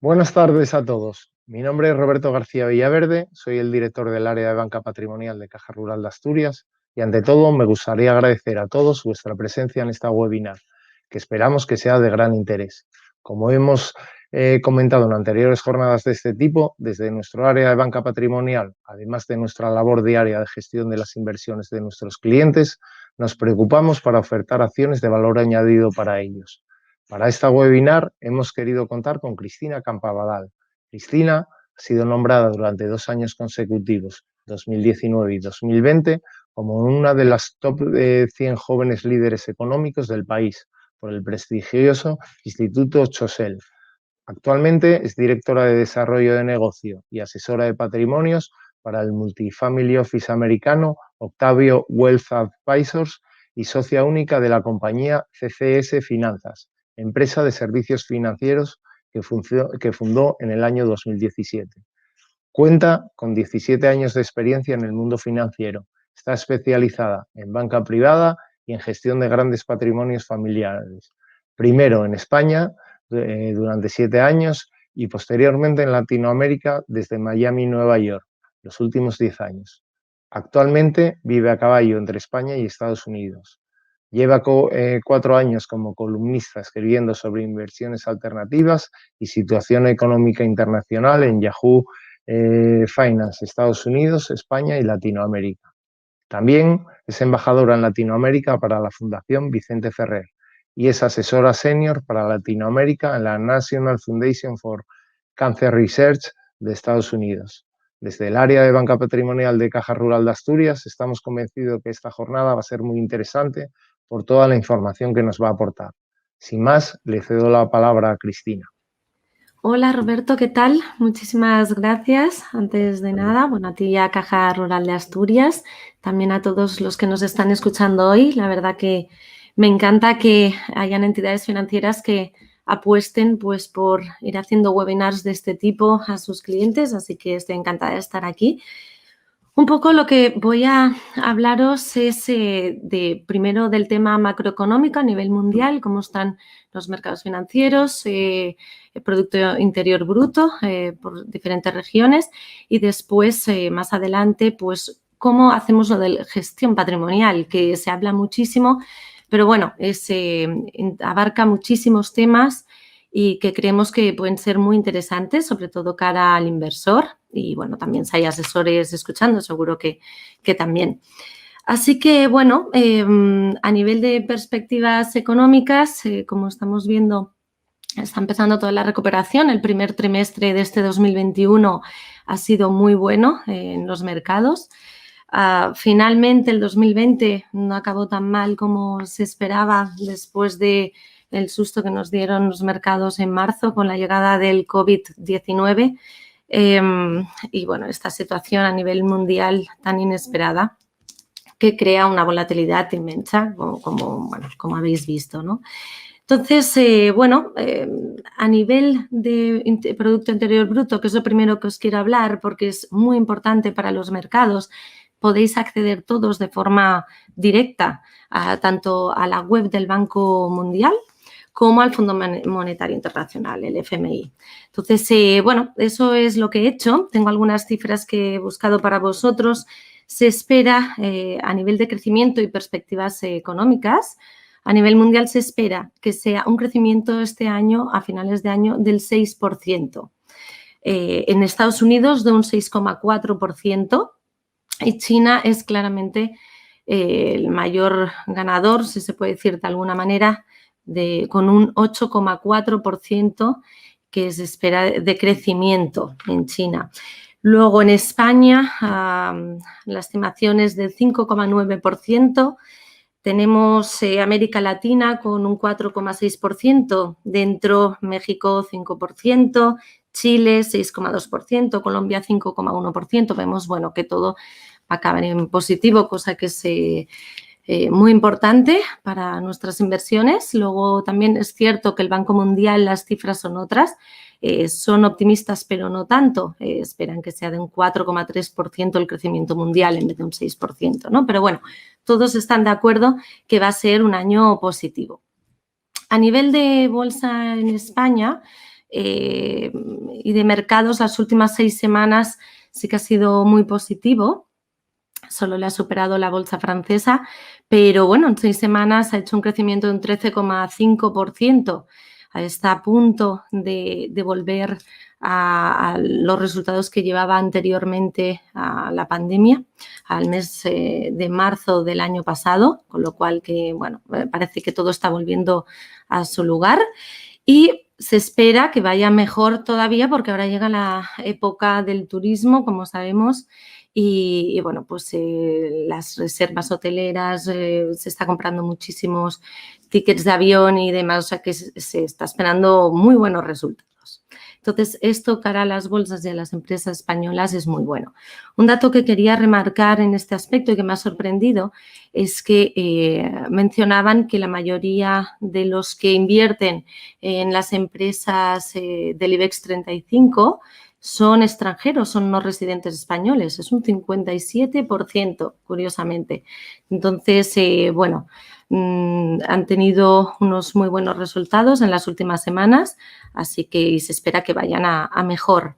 Buenas tardes a todos. Mi nombre es Roberto García Villaverde, soy el director del área de banca patrimonial de Caja Rural de Asturias y ante todo me gustaría agradecer a todos vuestra presencia en esta webinar, que esperamos que sea de gran interés. Como hemos comentado en anteriores jornadas de este tipo, desde nuestro área de banca patrimonial, además de nuestra labor diaria de gestión de las inversiones de nuestros clientes, nos preocupamos para ofertar acciones de valor añadido para ellos. Para esta webinar hemos querido contar con Cristina Campabadal. Cristina ha sido nombrada durante 2 años consecutivos, 2019 y 2020, como una de las top 100 jóvenes líderes económicos del país por el prestigioso Instituto Chosel. Actualmente es directora de Desarrollo de Negocio y asesora de patrimonios para el Multifamily Office americano Octavio Wealth Advisors y socia única de la compañía CCS Finanzas, empresa de servicios financieros que fundó en el año 2017. Cuenta con 17 años de experiencia en el mundo financiero. Está especializada en banca privada y en gestión de grandes patrimonios familiares. Primero en España durante 7 años y posteriormente en Latinoamérica desde Miami y Nueva York, los últimos 10 años. Actualmente vive a caballo entre España y Estados Unidos. Lleva 4 años como columnista escribiendo sobre inversiones alternativas y situación económica internacional en Yahoo Finance, Estados Unidos, España y Latinoamérica. También es embajadora en Latinoamérica para la Fundación Vicente Ferrer y es asesora senior para Latinoamérica en la National Foundation for Cancer Research de Estados Unidos. Desde el área de banca patrimonial de Caja Rural de Asturias estamos convencidos que esta jornada va a ser muy interesante por toda la información que nos va a aportar. Sin más, le cedo la palabra a Cristina. Hola Roberto, ¿qué tal? Muchísimas gracias. Antes de nada, bueno, a ti y a Caja Rural de Asturias, también a todos los que nos están escuchando hoy. La verdad que me encanta que hayan entidades financieras que apuesten pues por ir haciendo webinars de este tipo a sus clientes, así que estoy encantada de estar aquí. Un poco lo que voy a hablaros es primero del tema macroeconómico a nivel mundial, cómo están los mercados financieros, el Producto Interior Bruto por diferentes regiones y después, más adelante, pues cómo hacemos lo de gestión patrimonial, que se habla muchísimo, pero bueno, abarca muchísimos temas y que creemos que pueden ser muy interesantes, sobre todo cara al inversor. Y, bueno, también si hay asesores escuchando, seguro que también. Así que, bueno, a nivel de perspectivas económicas, como estamos viendo, está empezando toda la recuperación. El primer trimestre de este 2021 ha sido muy bueno en los mercados. Finalmente, el 2020 no acabó tan mal como se esperaba después de el susto que nos dieron los mercados en marzo con la llegada del COVID-19 y, bueno, esta situación a nivel mundial tan inesperada que crea una volatilidad inmensa, como habéis visto, ¿no? Entonces, a nivel de Producto Interior Bruto, que es lo primero que os quiero hablar porque es muy importante para los mercados, podéis acceder todos de forma directa tanto a la web del Banco Mundial como al Fondo Monetario Internacional, el FMI. Entonces, eso es lo que he hecho. Tengo algunas cifras que he buscado para vosotros. Se espera, a nivel de crecimiento y perspectivas económicas, a nivel mundial se espera que sea un crecimiento este año, a finales de año, del 6%. En Estados Unidos, de un 6,4%. Y China es claramente el mayor ganador, si se puede decir de alguna manera, con un 8,4% que se espera de crecimiento en China. Luego, en España, la estimación es del 5,9%. Tenemos América Latina con un 4,6%, dentro México 5%, Chile 6,2%, Colombia 5,1%. Vemos, bueno, que todo va a acabar en positivo, cosa que es muy importante para nuestras inversiones. Luego también es cierto que el Banco Mundial, las cifras son otras, son optimistas pero no tanto, esperan que sea de un 4,3% el crecimiento mundial en vez de un 6%, ¿no? Pero bueno, todos están de acuerdo que va a ser un año positivo. A nivel de bolsa en España, y de mercados, las últimas 6 semanas sí que ha sido muy positivo. Solo le ha superado la bolsa francesa, pero bueno, en 6 semanas ha hecho un crecimiento de un 13,5%. Está a punto de volver a los resultados que llevaba anteriormente a la pandemia, al mes de marzo del año pasado, con lo cual que, bueno, parece que todo está volviendo a su lugar y se espera que vaya mejor todavía porque ahora llega la época del turismo, como sabemos, y bueno, pues las reservas hoteleras, se está comprando muchísimos tickets de avión y demás, o sea que se está esperando muy buenos resultados. Entonces, esto cara a las bolsas y a las empresas españolas es muy bueno. Un dato que quería remarcar en este aspecto y que me ha sorprendido es que mencionaban que la mayoría de los que invierten en las empresas del IBEX 35 son extranjeros, son no residentes españoles, es un 57%, curiosamente. Entonces, bueno, han tenido unos muy buenos resultados en las últimas semanas, así que se espera que vayan a mejor.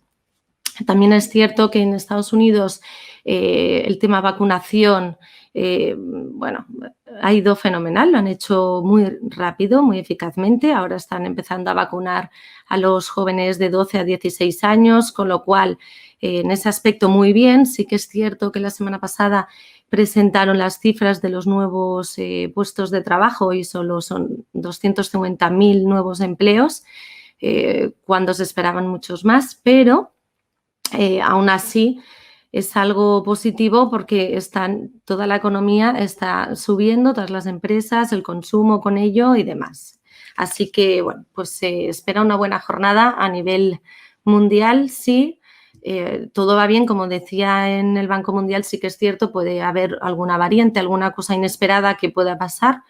También es cierto que en Estados Unidos el tema vacunación, bueno, ha ido fenomenal, lo han hecho muy rápido, muy eficazmente. Ahora están empezando a vacunar a los jóvenes de 12 a 16 años, con lo cual en ese aspecto muy bien. Sí que es cierto que la semana pasada presentaron las cifras de los nuevos puestos de trabajo y solo son 250.000 nuevos empleos, cuando se esperaban muchos más, pero aún así es algo positivo porque toda la economía está subiendo, todas las empresas, el consumo con ello y demás. Así que, bueno, pues se espera una buena jornada a nivel mundial, sí. Todo va bien, como decía en el Banco Mundial, sí que es cierto, puede haber alguna variante, alguna cosa inesperada que pueda pasar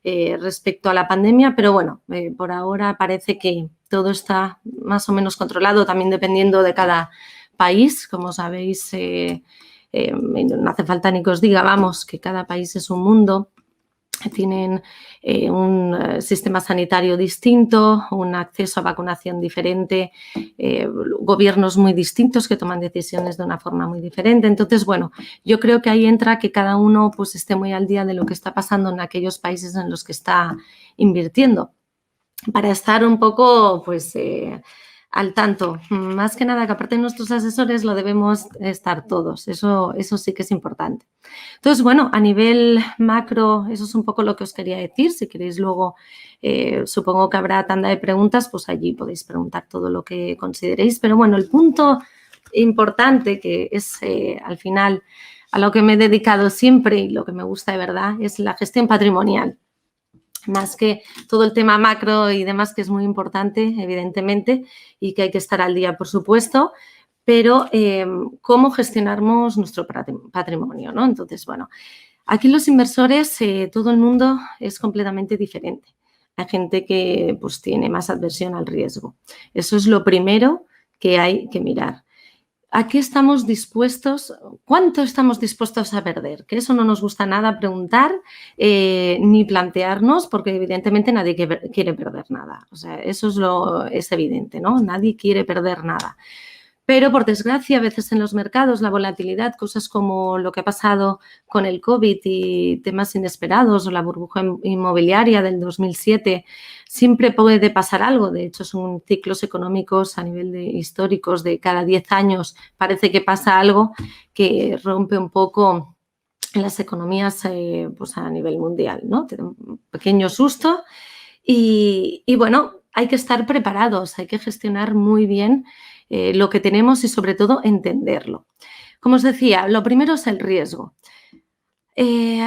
respecto a la pandemia, pero bueno, por ahora parece que todo está más o menos controlado, también dependiendo de cada país. Como sabéis, no hace falta ni que os diga, vamos, que cada país es un mundo. Tienen un sistema sanitario distinto, un acceso a vacunación diferente, gobiernos muy distintos que toman decisiones de una forma muy diferente. Entonces, bueno, yo creo que ahí entra que cada uno pues esté muy al día de lo que está pasando en aquellos países en los que está invirtiendo, para estar un poco pues al tanto. Más que nada, que aparte de nuestros asesores lo debemos estar todos, eso sí que es importante. Entonces, bueno, a nivel macro, eso es un poco lo que os quería decir. Si queréis luego, supongo que habrá tanda de preguntas, pues allí podéis preguntar todo lo que consideréis. Pero bueno, el punto importante que es al final a lo que me he dedicado siempre y lo que me gusta de verdad es la gestión patrimonial. Más que todo el tema macro y demás, que es muy importante, evidentemente, y que hay que estar al día, por supuesto, pero cómo gestionamos nuestro patrimonio, ¿no? Entonces, bueno, aquí los inversores, todo el mundo es completamente diferente. Hay gente que pues tiene más adversión al riesgo. Eso es lo primero que hay que mirar. ¿A qué estamos dispuestos? ¿Cuánto estamos dispuestos a perder? Que eso no nos gusta nada preguntar ni plantearnos, porque evidentemente nadie quiere perder nada. O sea, eso es evidente, ¿no? Nadie quiere perder nada. Pero, por desgracia, a veces en los mercados la volatilidad, cosas como lo que ha pasado con el COVID y temas inesperados o la burbuja inmobiliaria del 2007, siempre puede pasar algo. De hecho, son ciclos económicos a nivel de históricos de cada 10 años. Parece que pasa algo que rompe un poco las economías pues a nivel mundial, ¿no? Te da un pequeño susto y bueno, hay que estar preparados, hay que gestionar muy bien lo que tenemos y sobre todo entenderlo. Como os decía, lo primero es el riesgo.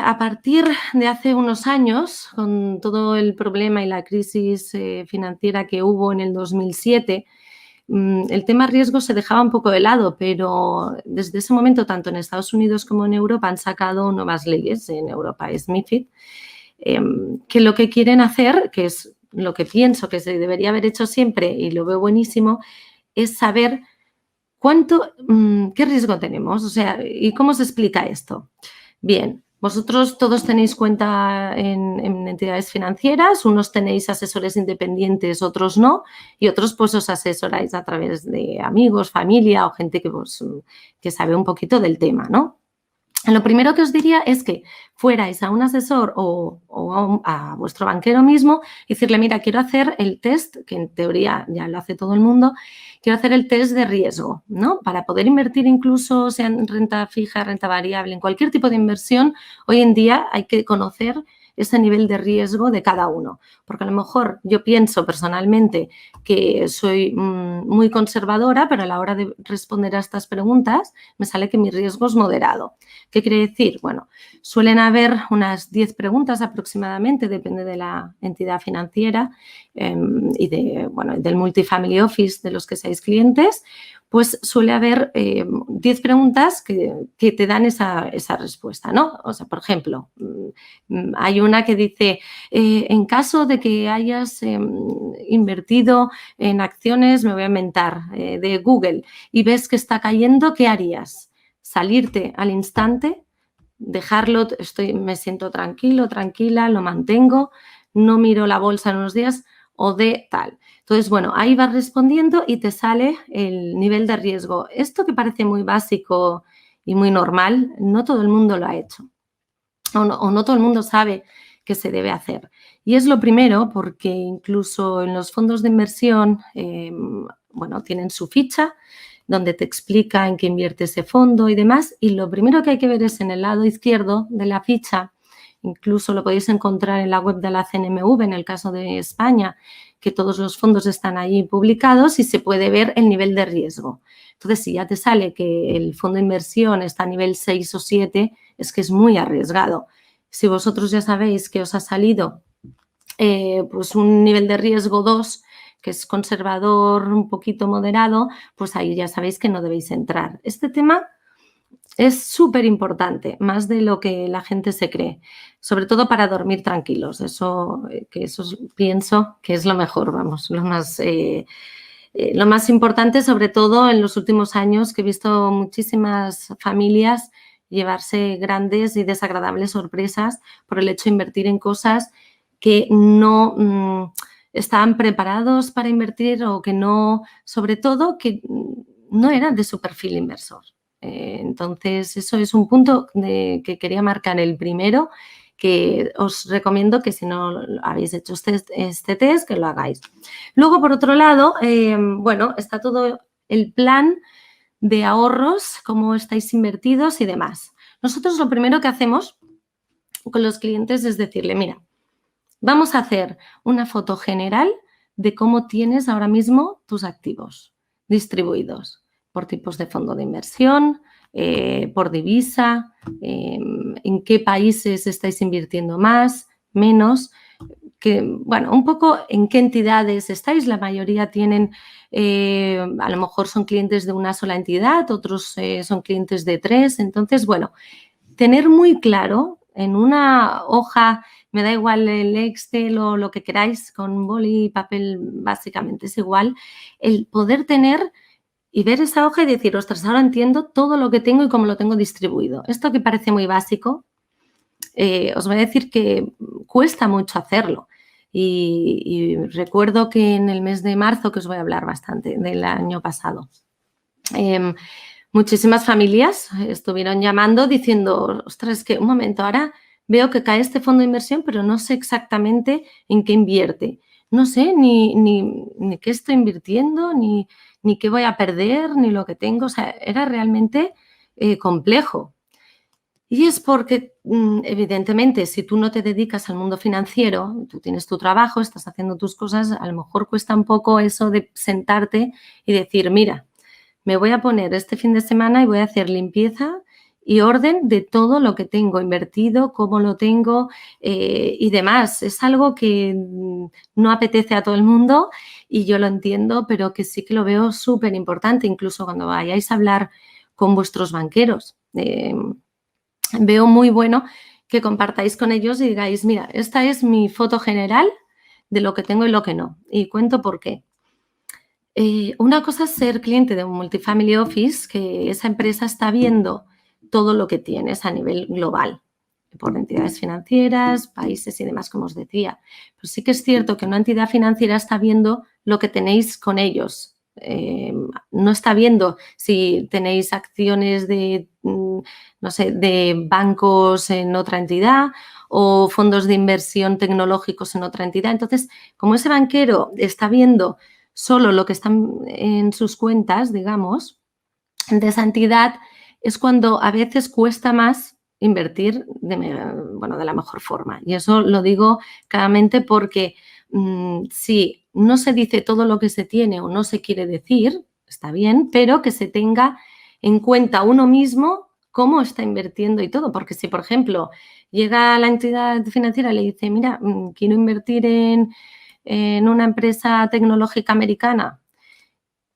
A partir de hace unos años, con todo el problema y la crisis financiera que hubo en el 2007, el tema riesgo se dejaba un poco de lado, pero desde ese momento, tanto en Estados Unidos como en Europa, han sacado nuevas leyes. En Europa es MiFID, que lo que quieren hacer, que es lo que pienso que se debería haber hecho siempre y lo veo buenísimo, es saber qué riesgo tenemos, o sea, ¿y cómo se explica esto? Bien, Vosotros todos tenéis cuenta en entidades financieras, unos tenéis asesores independientes, otros no, y otros pues os asesoráis a través de amigos, familia o gente que sabe un poquito del tema, ¿no? Lo primero que os diría es que fuerais a un asesor o a vuestro banquero mismo y decirle, mira, quiero hacer el test, que en teoría ya lo hace todo el mundo, quiero hacer el test de riesgo, ¿no? Para poder invertir incluso, sea en renta fija, renta variable, en cualquier tipo de inversión, hoy en día hay que conocer ese nivel de riesgo de cada uno. Porque a lo mejor yo pienso personalmente que soy muy conservadora, pero a la hora de responder a estas preguntas me sale que mi riesgo es moderado. ¿Qué quiere decir? Bueno, suelen haber unas 10 preguntas aproximadamente, depende de la entidad financiera y del multifamily office de los que seáis clientes, pues suele haber 10 preguntas que te dan esa respuesta, ¿no? O sea, por ejemplo, hay una que dice, en caso de que hayas invertido en acciones, me voy a inventar, de Google, y ves que está cayendo, ¿qué harías? Salirte al instante, dejarlo, me siento tranquilo, tranquila, lo mantengo, no miro la bolsa en unos días o de tal. Entonces, bueno, ahí vas respondiendo y te sale el nivel de riesgo. Esto que parece muy básico y muy normal, no todo el mundo lo ha hecho o no todo el mundo sabe que se debe hacer. Y es lo primero porque incluso en los fondos de inversión, tienen su ficha donde te explica en qué invierte ese fondo y demás. Y lo primero que hay que ver es en el lado izquierdo de la ficha, incluso lo podéis encontrar en la web de la CNMV, en el caso de España, que todos los fondos están ahí publicados y se puede ver el nivel de riesgo. Entonces, si ya te sale que el fondo de inversión está a nivel 6 o 7, es que es muy arriesgado. Si vosotros ya sabéis que os ha salido pues un nivel de riesgo 2, que es conservador, un poquito moderado, pues ahí ya sabéis que no debéis entrar. Este tema es súper importante, más de lo que la gente se cree, sobre todo para dormir tranquilos. Eso pienso que es lo mejor, vamos, lo más importante, sobre todo en los últimos años, que he visto muchísimas familias llevarse grandes y desagradables sorpresas por el hecho de invertir en cosas que no estaban preparados para invertir o que no, sobre todo, que no eran de su perfil inversor. Entonces, eso es un punto que quería marcar el primero, que os recomiendo que si no habéis hecho este test, que lo hagáis. Luego, por otro lado, está todo el plan de ahorros, cómo estáis invertidos y demás. Nosotros lo primero que hacemos con los clientes es decirle, mira, vamos a hacer una foto general de cómo tienes ahora mismo tus activos distribuidos por tipos de fondo de inversión, por divisa, en qué países estáis invirtiendo más, menos, un poco en qué entidades estáis. La mayoría tienen, a lo mejor son clientes de una sola entidad, otros son clientes de 3. Entonces, tener muy claro en una hoja, me da igual el Excel o lo que queráis, con boli y papel básicamente es igual, el poder tener y ver esa hoja y decir, ostras, ahora entiendo todo lo que tengo y cómo lo tengo distribuido. Esto que parece muy básico, os voy a decir que cuesta mucho hacerlo. Y recuerdo que en el mes de marzo, que os voy a hablar bastante del año pasado, muchísimas familias estuvieron llamando diciendo, ostras, es que un momento, ahora veo que cae este fondo de inversión, pero no sé exactamente en qué invierte. No sé ni qué estoy invirtiendo, ni qué voy a perder, ni lo que tengo. O sea, era realmente complejo. Y es porque, evidentemente, si tú no te dedicas al mundo financiero, tú tienes tu trabajo, estás haciendo tus cosas, a lo mejor cuesta un poco eso de sentarte y decir, mira, me voy a poner este fin de semana y voy a hacer limpieza y orden de todo lo que tengo invertido, cómo lo tengo y demás. Es algo que no apetece a todo el mundo y yo lo entiendo, pero que sí que lo veo súper importante, incluso cuando vayáis a hablar con vuestros banqueros. Veo muy bueno que compartáis con ellos y digáis, mira, esta es mi foto general de lo que tengo y lo que no. Y cuento por qué. Una cosa es ser cliente de un multifamily office, que esa empresa está viendo todo lo que tienes a nivel global. por entidades financieras, países y demás, como os decía. Pero sí que es cierto que una entidad financiera está viendo lo que tenéis con ellos. No está viendo si tenéis acciones de, no sé, de bancos en otra entidad o fondos de inversión tecnológicos en otra entidad. Entonces, como ese banquero está viendo solo lo que está en sus cuentas, digamos, de esa entidad, es cuando a veces cuesta más invertir de la mejor forma. Y eso lo digo claramente porque si no se dice todo lo que se tiene o no se quiere decir, está bien, pero que se tenga en cuenta uno mismo cómo está invirtiendo y todo. Porque si, por ejemplo, llega la entidad financiera y le dice, mira, quiero invertir en una empresa tecnológica americana,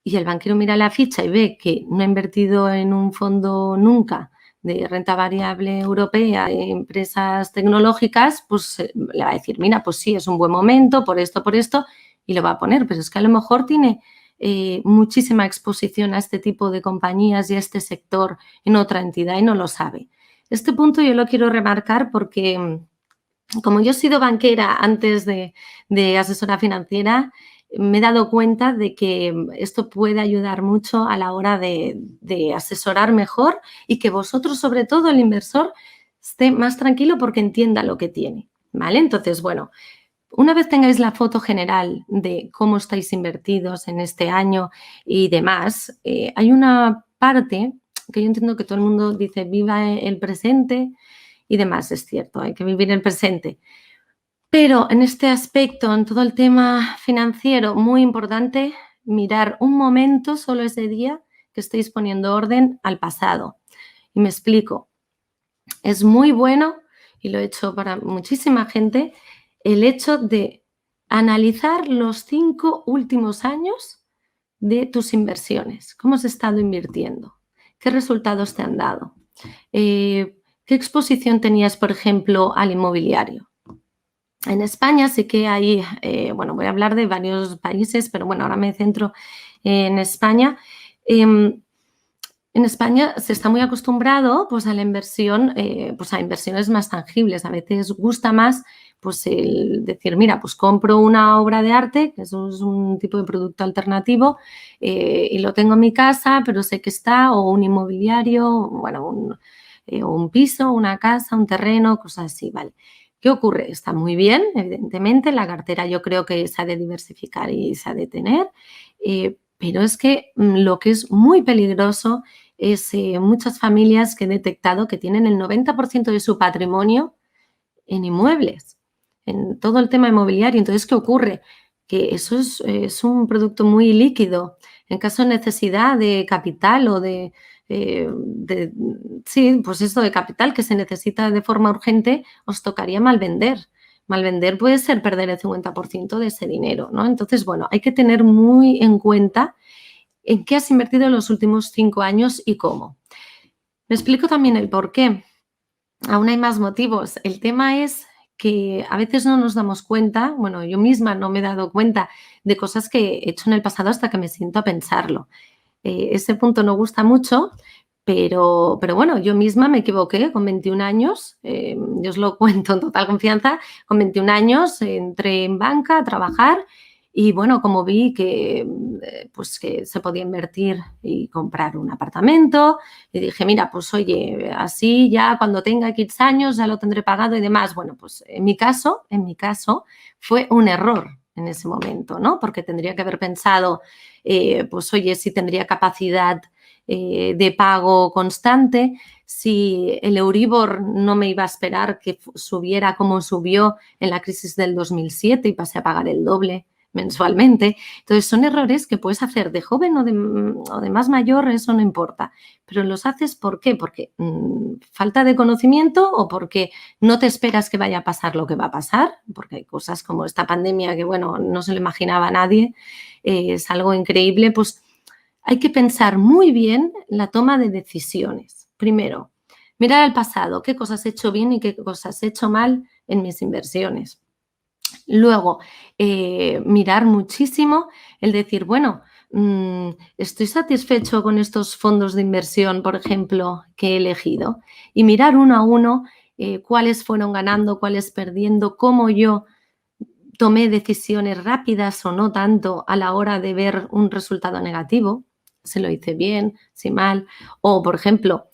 y el banquero mira la ficha y ve que no ha invertido en un fondo nunca de renta variable europea en empresas tecnológicas, pues le va a decir, mira, pues sí, es un buen momento por esto, y lo va a poner. Pero es que a lo mejor tiene muchísima exposición a este tipo de compañías y a este sector en otra entidad y no lo sabe. Este punto yo lo quiero remarcar porque como yo he sido banquera antes de asesora financiera, me he dado cuenta de que esto puede ayudar mucho a la hora de asesorar mejor y que vosotros, sobre todo el inversor, esté más tranquilo porque entienda lo que tiene, ¿vale? Entonces, bueno, una vez tengáis la foto general de cómo estáis invertidos en este año y demás, hay una parte que yo entiendo que todo el mundo dice viva el presente y demás, es cierto, hay que vivir el presente. Pero en este aspecto, en todo el tema financiero, muy importante mirar un momento, solo ese día, que estéis poniendo orden al pasado. Y me explico. Es muy bueno, y lo he hecho para muchísima gente, el hecho de analizar los 5 últimos años de tus inversiones. ¿Cómo has estado invirtiendo? ¿Qué resultados te han dado? ¿Qué exposición tenías, por ejemplo, al inmobiliario? En España sí que hay, voy a hablar de varios países, pero bueno, ahora me centro en España. En España se está muy acostumbrado pues, a la inversión, pues a inversiones más tangibles. A veces gusta más pues, el decir, mira, pues compro una obra de arte, que eso es un tipo de producto alternativo, y lo tengo en mi casa, pero sé que está, o un inmobiliario, bueno, un piso, una casa, un terreno, cosas así, ¿vale? ¿Qué ocurre? Está muy bien, evidentemente, la cartera yo creo que se ha de diversificar y se ha de tener, pero es que lo que es muy peligroso es muchas familias que he detectado que tienen el 90% de su patrimonio en inmuebles, en todo el tema inmobiliario. Entonces, ¿qué ocurre? Que eso es un producto muy líquido. En caso de necesidad de capital o sí, pues esto de capital que se necesita de forma urgente, os tocaría mal vender. Mal vender puede ser perder el 50% de ese dinero, ¿no? Entonces, bueno, hay que tener muy en cuenta en qué has invertido en los últimos 5 años y cómo. Me explico también el por qué. Aún hay más motivos. El tema es que a veces no nos damos cuenta, bueno, yo misma no me he dado cuenta de cosas que he hecho en el pasado hasta que me siento a pensarlo. Ese punto no gusta mucho, pero bueno, yo misma me equivoqué con 21 años, yo os lo cuento en total confianza, con 21 años entré en banca a trabajar y bueno, como vi que, pues que se podía invertir y comprar un apartamento, y dije, mira, pues oye, así ya cuando tenga X años ya lo tendré pagado y demás. Bueno, pues en mi caso, fue un error en ese momento, ¿no? Porque tendría que haber pensado, pues oye, si tendría capacidad de pago constante, si el Euribor no me iba a esperar que subiera como subió en la crisis del 2007 y pasé a pagar el doble mensualmente. Entonces, son errores que puedes hacer de joven o de más mayor, eso no importa. Pero los haces, ¿por qué? Porque falta de conocimiento o porque no te esperas que vaya a pasar lo que va a pasar, porque hay cosas como esta pandemia que, bueno, no se lo imaginaba a nadie, es algo increíble, pues hay que pensar muy bien la toma de decisiones. Primero, mirar al pasado, qué cosas he hecho bien y qué cosas he hecho mal en mis inversiones. Luego, mirar muchísimo el decir, bueno, ¿estoy satisfecho con estos fondos de inversión, por ejemplo, que he elegido? Y mirar uno a uno cuáles fueron ganando, cuáles perdiendo, cómo yo tomé decisiones rápidas o no tanto a la hora de ver un resultado negativo, si lo hice bien, si mal, o por ejemplo,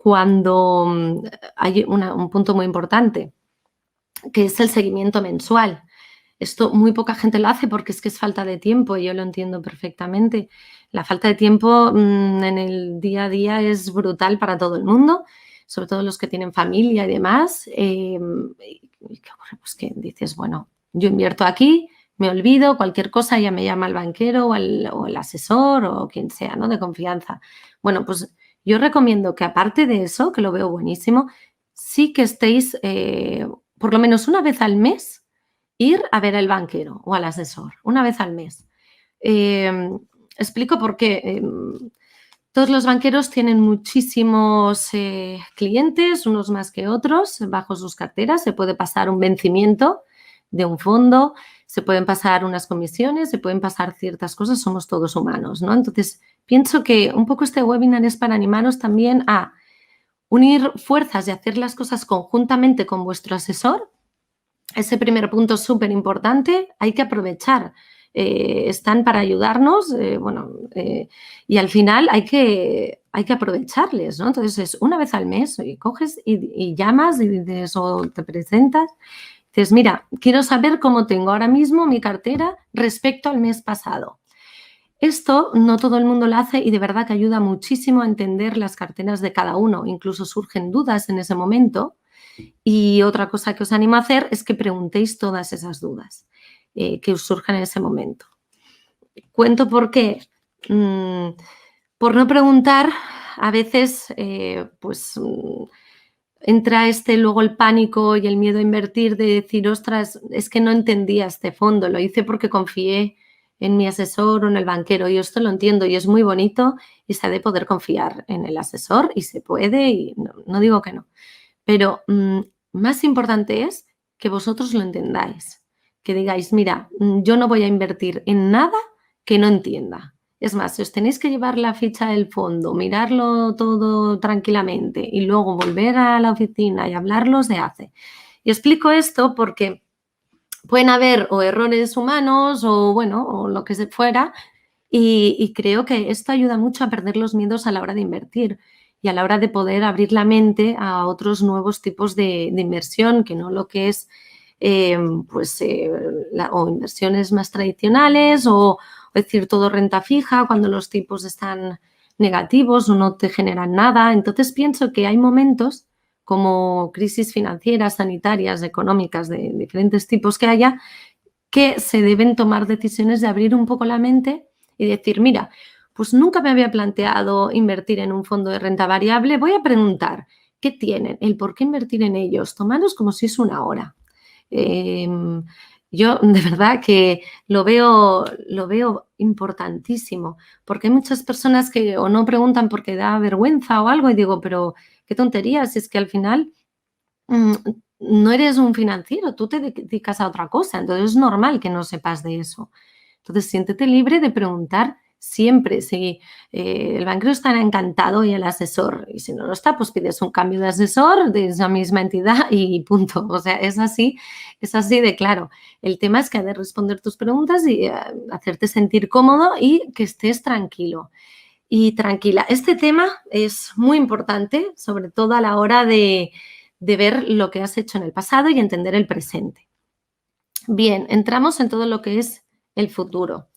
cuando hay un punto muy importante, que es el seguimiento mensual. Esto muy poca gente lo hace porque es que es falta de tiempo, y yo lo entiendo perfectamente. La falta de tiempo en el día a día es brutal para todo el mundo, sobre todo los que tienen familia y demás. ¿Y qué ocurre? Pues que dices, bueno, yo invierto aquí, me olvido, cualquier cosa ya me llama el banquero o el asesor o quien sea, ¿no? De confianza. Bueno, pues yo recomiendo que aparte de eso, que lo veo buenísimo, sí que estéis por lo menos una vez al mes ir a ver al banquero o al asesor, una vez al mes. Explico por qué. Todos los banqueros tienen muchísimos clientes, unos más que otros, bajo sus carteras. Se puede pasar un vencimiento de un fondo, se pueden pasar unas comisiones, se pueden pasar ciertas cosas, somos todos humanos, ¿no? Entonces, pienso que un poco este webinar es para animaros también a unir fuerzas y hacer las cosas conjuntamente con vuestro asesor. Ese primer punto es súper importante, hay que aprovechar. Están para ayudarnos, y al final hay que aprovecharles, ¿no? Entonces es una vez al mes y coges y llamas y dices, o te presentas, dices, mira, quiero saber cómo tengo ahora mismo mi cartera respecto al mes pasado. Esto no todo el mundo lo hace y de verdad que ayuda muchísimo a entender las carteras de cada uno. Incluso surgen dudas en ese momento. Y otra cosa que os animo a hacer es que preguntéis todas esas dudas que os surjan en ese momento. Cuento por qué. Por no preguntar, a veces entra luego el pánico y el miedo a invertir, de decir, ostras, es que no entendía este fondo, lo hice porque confié en mi asesor o en el banquero. Yo esto lo entiendo y es muy bonito y se ha de poder confiar en el asesor y se puede, y no digo que no. Pero más importante es que vosotros lo entendáis, que digáis, mira, yo no voy a invertir en nada que no entienda. Es más, si os tenéis que llevar la ficha del fondo, mirarlo todo tranquilamente y luego volver a la oficina y hablarlo, se hace. Y explico esto porque pueden haber o errores humanos o lo que fuera, y creo que esto ayuda mucho a perder los miedos a la hora de invertir y a la hora de poder abrir la mente a otros nuevos tipos de inversión, que no lo que es o inversiones más tradicionales o decir todo renta fija cuando los tipos están negativos o no te generan nada. Entonces pienso que hay momentos como crisis financieras, sanitarias, económicas de diferentes tipos que haya, que se deben tomar decisiones de abrir un poco la mente y decir, mira, pues nunca me había planteado invertir en un fondo de renta variable, voy a preguntar qué tienen, el por qué invertir en ellos, tomarlos como si es una hora. Yo de verdad que lo veo importantísimo, porque hay muchas personas que o no preguntan porque da vergüenza o algo, y digo, pero qué tonterías, si es que al final no eres un financiero, tú te dedicas a otra cosa, entonces es normal que no sepas de eso. Entonces, siéntete libre de preguntar siempre. Si el banquero está encantado y el asesor, y si no lo está, pues pides un cambio de asesor de esa misma entidad y punto. O sea, es así de claro. El tema es que ha de responder tus preguntas y hacerte sentir cómodo y que estés tranquilo y tranquila. Este tema es muy importante, sobre todo a la hora de ver lo que has hecho en el pasado y entender el presente. Bien, entramos en todo lo que es el futuro.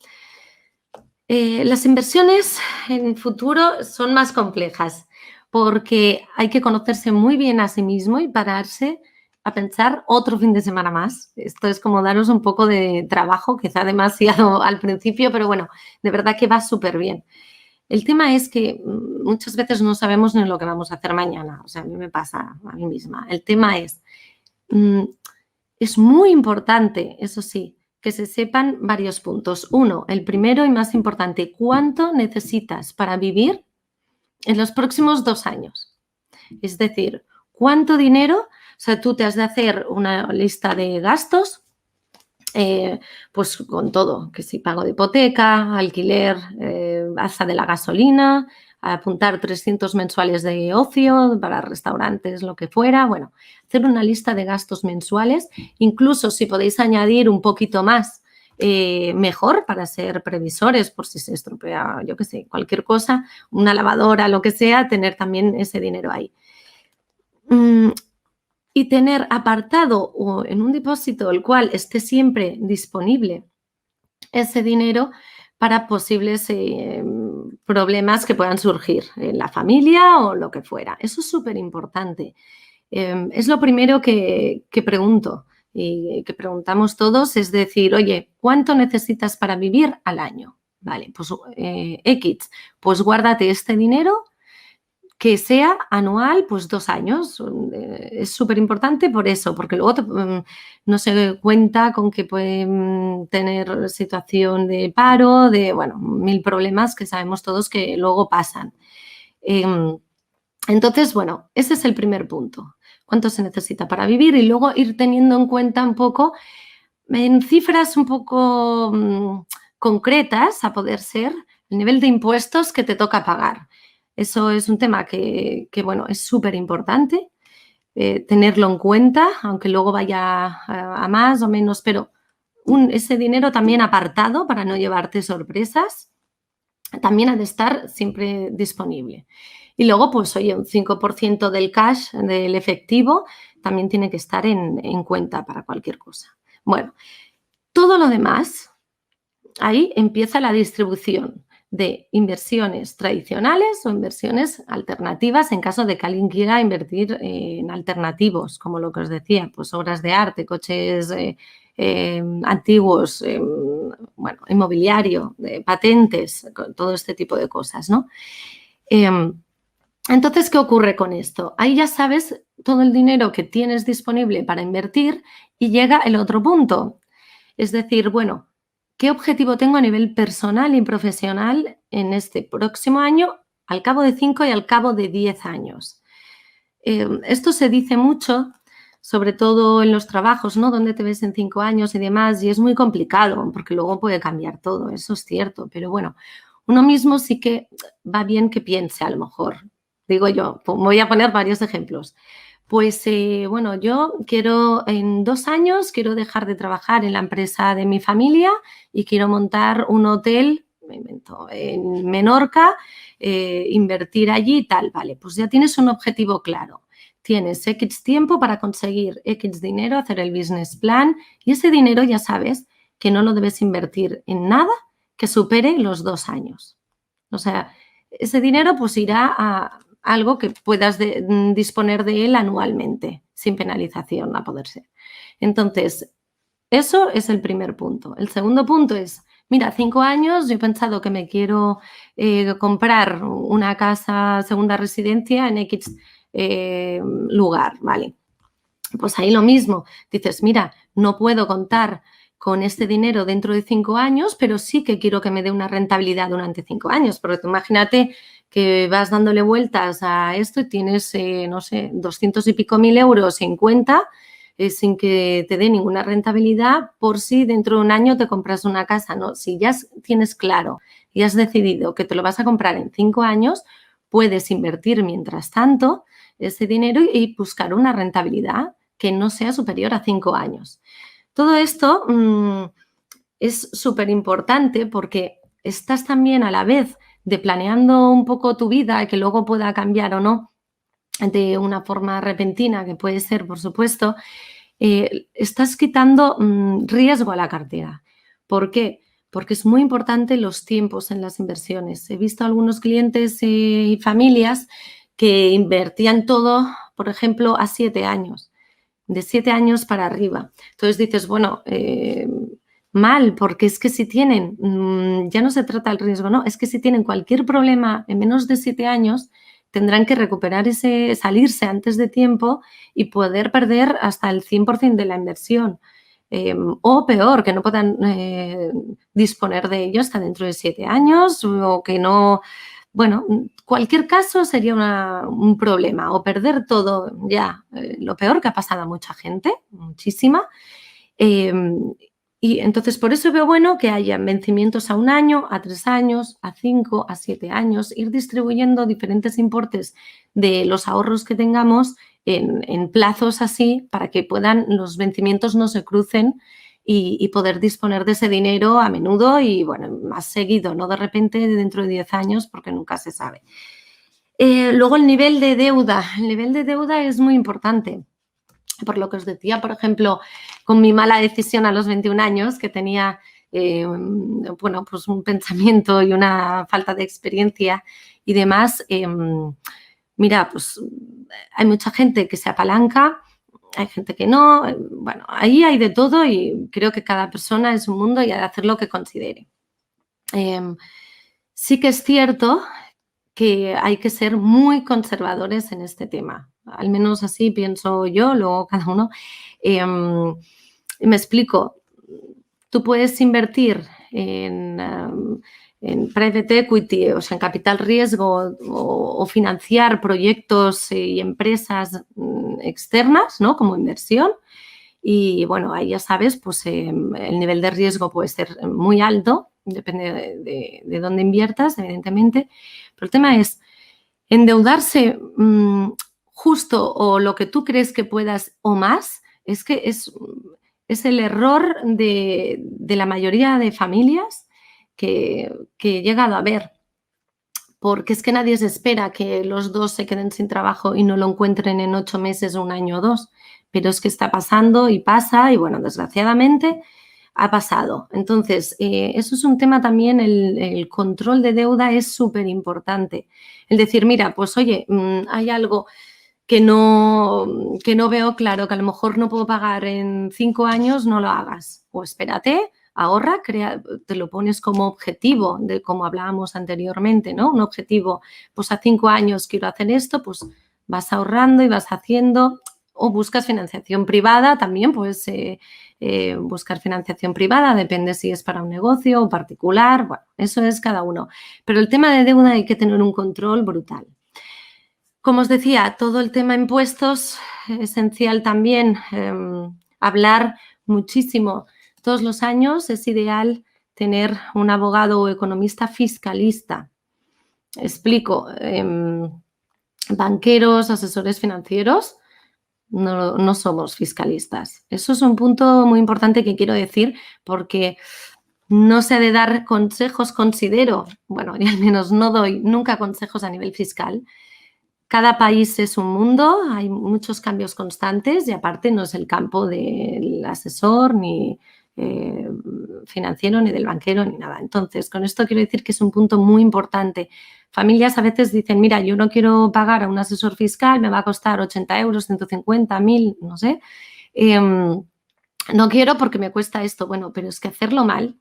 Las inversiones en futuro son más complejas porque hay que conocerse muy bien a sí mismo y pararse a pensar otro fin de semana más. Esto es como daros un poco de trabajo, quizá demasiado al principio, pero bueno, de verdad que va súper bien. El tema es que muchas veces no sabemos ni lo que vamos a hacer mañana. O sea, a mí me pasa a mí misma. El tema es muy importante, eso sí, que se sepan varios puntos. Uno, el primero y más importante, ¿cuánto necesitas para vivir en los próximos 2 años? Es decir, ¿cuánto dinero? O sea, tú te has de hacer una lista de gastos, pues con todo, que si pago de hipoteca, alquiler, alza de la gasolina, apuntar 300 mensuales de ocio para restaurantes, lo que fuera. Bueno, hacer una lista de gastos mensuales, incluso si podéis añadir un poquito más, mejor para ser previsores por si se estropea, yo qué sé, cualquier cosa, una lavadora, lo que sea, tener también ese dinero ahí. Y tener apartado o en un depósito el cual esté siempre disponible ese dinero para posibles problemas que puedan surgir en la familia o lo que fuera. Eso es súper importante. Es lo primero que pregunto y que preguntamos todos, es decir, oye, ¿cuánto necesitas para vivir al año? Vale, pues X, pues guárdate este dinero que sea anual, pues 2 años. Es súper importante por eso, porque luego no se cuenta con que pueden tener situación de paro, de, bueno, 1000 problemas que sabemos todos que luego pasan. Entonces, bueno, ese es el primer punto. ¿Cuánto se necesita para vivir? Y luego ir teniendo en cuenta un poco, en cifras un poco concretas, a poder ser, el nivel de impuestos que te toca pagar. Eso es un tema que bueno, es súper importante tenerlo en cuenta, aunque luego vaya a más o menos, pero ese dinero también apartado para no llevarte sorpresas, también ha de estar siempre disponible. Y luego, pues oye, un 5% del cash, del efectivo, también tiene que estar en cuenta para cualquier cosa. Bueno, todo lo demás, ahí empieza la distribución de inversiones tradicionales o inversiones alternativas en caso de que alguien quiera invertir en alternativos, como lo que os decía, pues obras de arte, coches antiguos, bueno, inmobiliario, patentes, todo este tipo de cosas, ¿no? Entonces, ¿qué ocurre con esto? Ahí ya sabes todo el dinero que tienes disponible para invertir y llega el otro punto. Es decir, bueno, ¿qué objetivo tengo a nivel personal y profesional en este próximo año, al cabo de 5 y al cabo de 10 años? Esto se dice mucho, sobre todo en los trabajos, ¿no? ¿Dónde te ves en 5 años y demás? Y es muy complicado porque luego puede cambiar todo, eso es cierto. Pero bueno, uno mismo sí que va bien que piense a lo mejor. Digo yo, voy a poner varios ejemplos. Pues bueno, yo quiero en 2 años, quiero dejar de trabajar en la empresa de mi familia y quiero montar un hotel, me invento, en Menorca, invertir allí y tal. Vale, pues ya tienes un objetivo claro. Tienes X tiempo para conseguir X dinero, hacer el business plan y ese dinero ya sabes que no lo debes invertir en nada que supere los 2 años. O sea, ese dinero pues irá a algo que puedas disponer de él anualmente, sin penalización, a poder ser. Entonces, eso es el primer punto. El segundo punto es, mira, 5 años, yo he pensado que me quiero comprar una casa, segunda residencia en X lugar, ¿vale? Pues ahí lo mismo, dices, mira, no puedo contar con este dinero dentro de 5 años, pero sí que quiero que me dé una rentabilidad durante 5 años, porque tú imagínate que vas dándole vueltas a esto y tienes, no sé, 200 y pico mil euros en cuenta sin que te dé ninguna rentabilidad por si dentro de un año te compras una casa, ¿no? Si ya tienes claro y has decidido que te lo vas a comprar en 5 años, puedes invertir mientras tanto ese dinero y buscar una rentabilidad que no sea superior a 5 años. Todo esto es súper importante porque estás también a la vez de planeando un poco tu vida, que luego pueda cambiar o no de una forma repentina, que puede ser, por supuesto, estás quitando riesgo a la cartera. ¿Por qué? Porque es muy importante los tiempos en las inversiones. He visto algunos clientes y familias que invertían todo, por ejemplo, a 7 años, de 7 años para arriba. Entonces dices, bueno, mal, porque es que si tienen, ya no se trata del riesgo, no, es que si tienen cualquier problema en menos de 7 años, tendrán que recuperar salirse antes de tiempo y poder perder hasta el 100% de la inversión. O peor, que no puedan disponer de ello hasta dentro de 7 años o que no... Bueno, cualquier caso sería un problema o perder todo ya. Lo peor que ha pasado a mucha gente, muchísima. Y entonces por eso veo bueno que haya vencimientos a 1 año, a 3 años, a 5, a 7 años, ir distribuyendo diferentes importes de los ahorros que tengamos en plazos así para que puedan los vencimientos no se crucen y poder disponer de ese dinero a menudo y, bueno, más seguido, no de repente dentro de 10 años, porque nunca se sabe. Luego el nivel de deuda. El nivel de deuda es muy importante. Por lo que os decía, por ejemplo, con mi mala decisión a los 21 años, que tenía bueno, pues un pensamiento y una falta de experiencia y demás, mira, pues hay mucha gente que se apalanca, hay gente que no, bueno, ahí hay de todo y creo que cada persona es un mundo y ha de hacer lo que considere. Sí que es cierto que hay que ser muy conservadores en este tema. Al menos así pienso yo, luego cada uno. Me explico. Tú puedes invertir en private equity, o sea, en capital riesgo o financiar proyectos y empresas externas, ¿no? Como inversión. Y bueno, ahí ya sabes, pues el nivel de riesgo puede ser muy alto, depende de dónde inviertas, evidentemente. Pero el tema es endeudarse justo o lo que tú crees que puedas o más, es que es el error de la mayoría de familias que he llegado a ver. Porque es que nadie se espera que los dos se queden sin trabajo y no lo encuentren en 8 meses, 1 año o 2. Pero es que está pasando y pasa y, bueno, desgraciadamente ha pasado. Entonces, eso es un tema también, el control de deuda es súper importante. El decir, mira, pues oye, hay algo que no veo claro, que a lo mejor no puedo pagar en 5 años, no lo hagas. O espérate, ahorra, te lo pones como objetivo, de como hablábamos anteriormente, ¿no? Un objetivo, pues a 5 años quiero hacer esto, pues vas ahorrando y vas haciendo, o buscas financiación privada también, pues buscar financiación privada, depende si es para un negocio o particular, bueno, eso es cada uno. Pero el tema de deuda hay que tener un control brutal. Como os decía, todo el tema impuestos, esencial también hablar muchísimo. Todos los años es ideal tener un abogado o economista fiscalista. Explico, banqueros, asesores financieros, no somos fiscalistas. Eso es un punto muy importante que quiero decir porque no se ha de dar consejos, considero, bueno, y al menos no doy nunca consejos a nivel fiscal. Cada país es un mundo, hay muchos cambios constantes y aparte no es el campo del asesor ni financiero ni del banquero ni nada. Entonces, con esto quiero decir que es un punto muy importante. Familias a veces dicen, mira, yo no quiero pagar a un asesor fiscal, me va a costar 80 euros, 150, 1000, no sé. No quiero porque me cuesta esto. Bueno, pero es que hacerlo mal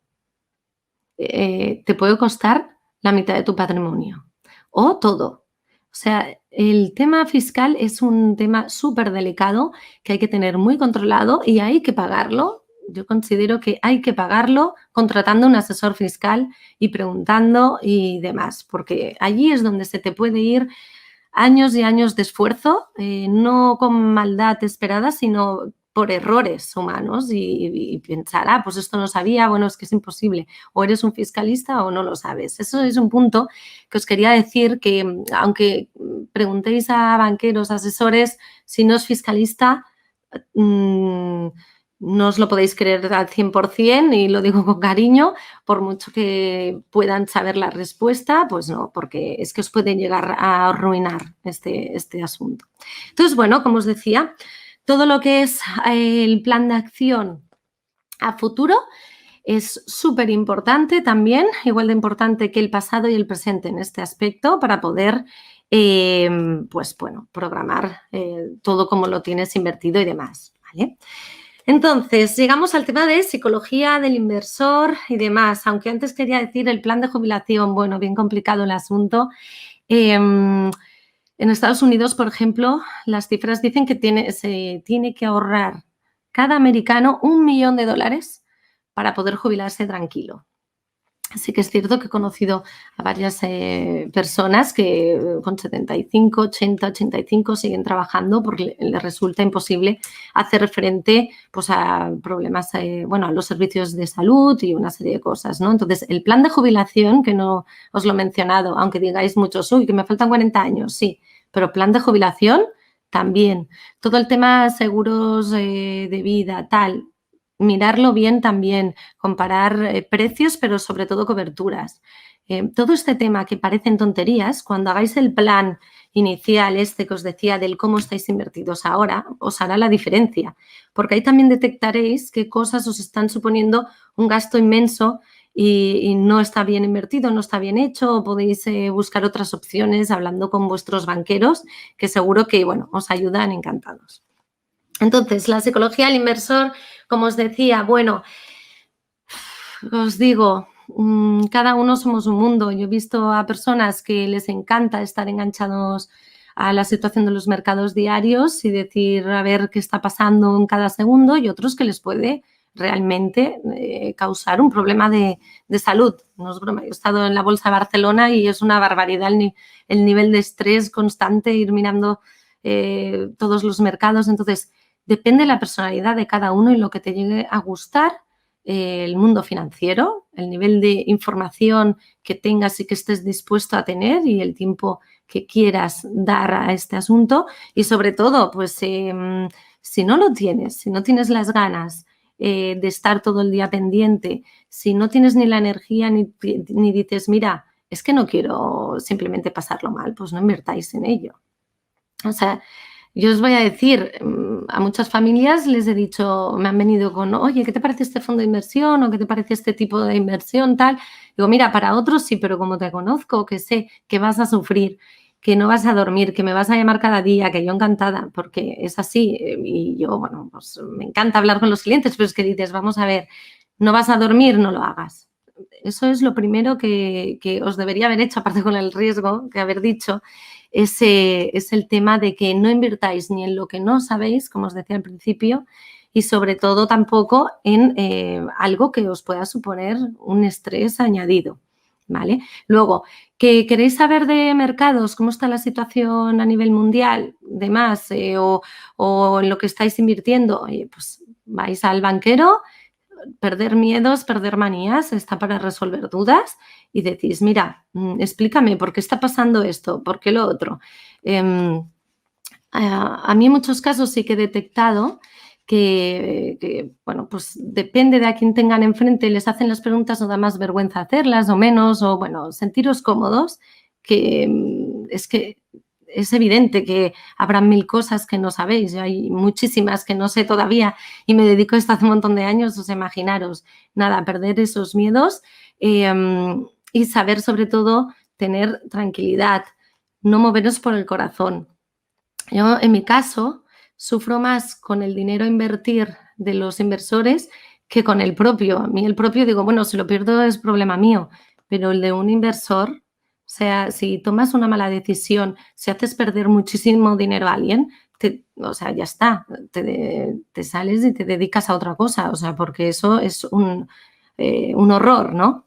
te puede costar la mitad de tu patrimonio o todo. O sea, el tema fiscal es un tema súper delicado que hay que tener muy controlado y hay que pagarlo. Yo considero que hay que pagarlo contratando un asesor fiscal y preguntando y demás, porque allí es donde se te puede ir años y años de esfuerzo, no con maldad esperada, sino por errores humanos y pensar, pues esto no sabía, bueno, es que es imposible, o eres un fiscalista o no lo sabes. Eso es un punto que os quería decir que, aunque preguntéis a banqueros, asesores, si no es fiscalista, no os lo podéis creer al 100% y lo digo con cariño, por mucho que puedan saber la respuesta, pues no, porque es que os puede llegar a arruinar este asunto. Entonces, bueno, como os decía, todo lo que es el plan de acción a futuro es súper importante también, igual de importante que el pasado y el presente en este aspecto para poder, pues bueno, programar todo como lo tienes invertido y demás, ¿vale? Entonces, llegamos al tema de psicología del inversor y demás, aunque antes quería decir el plan de jubilación, bueno, bien complicado el asunto. En Estados Unidos, por ejemplo, las cifras dicen que se tiene que ahorrar cada americano $1 millón para poder jubilarse tranquilo. Sí que es cierto que he conocido a varias personas que con 75, 80, 85 siguen trabajando porque les resulta imposible hacer frente pues, a problemas, bueno, a los servicios de salud y una serie de cosas, ¿no? Entonces, el plan de jubilación, que no os lo he mencionado, aunque digáis muchos, uy, que me faltan 40 años, sí, pero plan de jubilación también. Todo el tema seguros de vida, tal, mirarlo bien también, comparar precios, pero sobre todo coberturas. Todo este tema que parecen tonterías, cuando hagáis el plan inicial este que os decía del cómo estáis invertidos ahora, os hará la diferencia, porque ahí también detectaréis qué cosas os están suponiendo un gasto inmenso y no está bien invertido, no está bien hecho, o podéis buscar otras opciones hablando con vuestros banqueros, que seguro que, bueno, os ayudan encantados. Entonces, la psicología del inversor, como os decía, bueno, os digo, cada uno somos un mundo. Yo he visto a personas que les encanta estar enganchados a la situación de los mercados diarios y decir a ver qué está pasando en cada segundo, y otros que les puede realmente causar un problema de salud. No es broma, yo he estado en la Bolsa de Barcelona y es una barbaridad el nivel de estrés constante, ir mirando todos los mercados. Entonces, depende de la personalidad de cada uno y lo que te llegue a gustar el mundo financiero, el nivel de información que tengas y que estés dispuesto a tener y el tiempo que quieras dar a este asunto. Y sobre todo, pues si no lo tienes, si no tienes las ganas de estar todo el día pendiente, si no tienes ni la energía ni dices, mira, es que no quiero simplemente pasarlo mal, pues no invertáis en ello. O sea, yo os voy a decir, a muchas familias les he dicho, me han venido con, oye, ¿qué te parece este fondo de inversión? ¿O qué te parece este tipo de inversión? Tal. Digo, mira, para otros sí, pero como te conozco, que sé que vas a sufrir, que no vas a dormir, que me vas a llamar cada día, que yo encantada, porque es así. Y yo, bueno, pues me encanta hablar con los clientes, pero es que dices, vamos a ver, no vas a dormir, no lo hagas. Eso es lo primero que os debería haber hecho, aparte con el riesgo que haber dicho, es el tema de que no invirtáis ni en lo que no sabéis, como os decía al principio, y sobre todo tampoco en algo que os pueda suponer un estrés añadido, ¿vale? Luego, ¿que queréis saber de mercados, cómo está la situación a nivel mundial, demás, o en lo que estáis invirtiendo? Pues vais al banquero, perder miedos, perder manías, está para resolver dudas y decís, mira, explícame por qué está pasando esto, por qué lo otro. A mí en muchos casos sí que he detectado que, bueno, pues depende de a quién tengan enfrente, les hacen las preguntas o da más vergüenza hacerlas o menos, o bueno, sentiros cómodos, que es que es evidente que habrá mil cosas que no sabéis. Yo hay muchísimas que no sé todavía y me dedico a esto hace un montón de años, os imaginaros. Nada, perder esos miedos y saber sobre todo tener tranquilidad, no moveros por el corazón. Yo, en mi caso, sufro más con el dinero a invertir de los inversores que con el propio. A mí el propio digo, bueno, si lo pierdo es problema mío, pero el de un inversor, o sea, si tomas una mala decisión, si haces perder muchísimo dinero a alguien, o sea, ya está, te sales y te dedicas a otra cosa, o sea, porque eso es un horror, ¿no?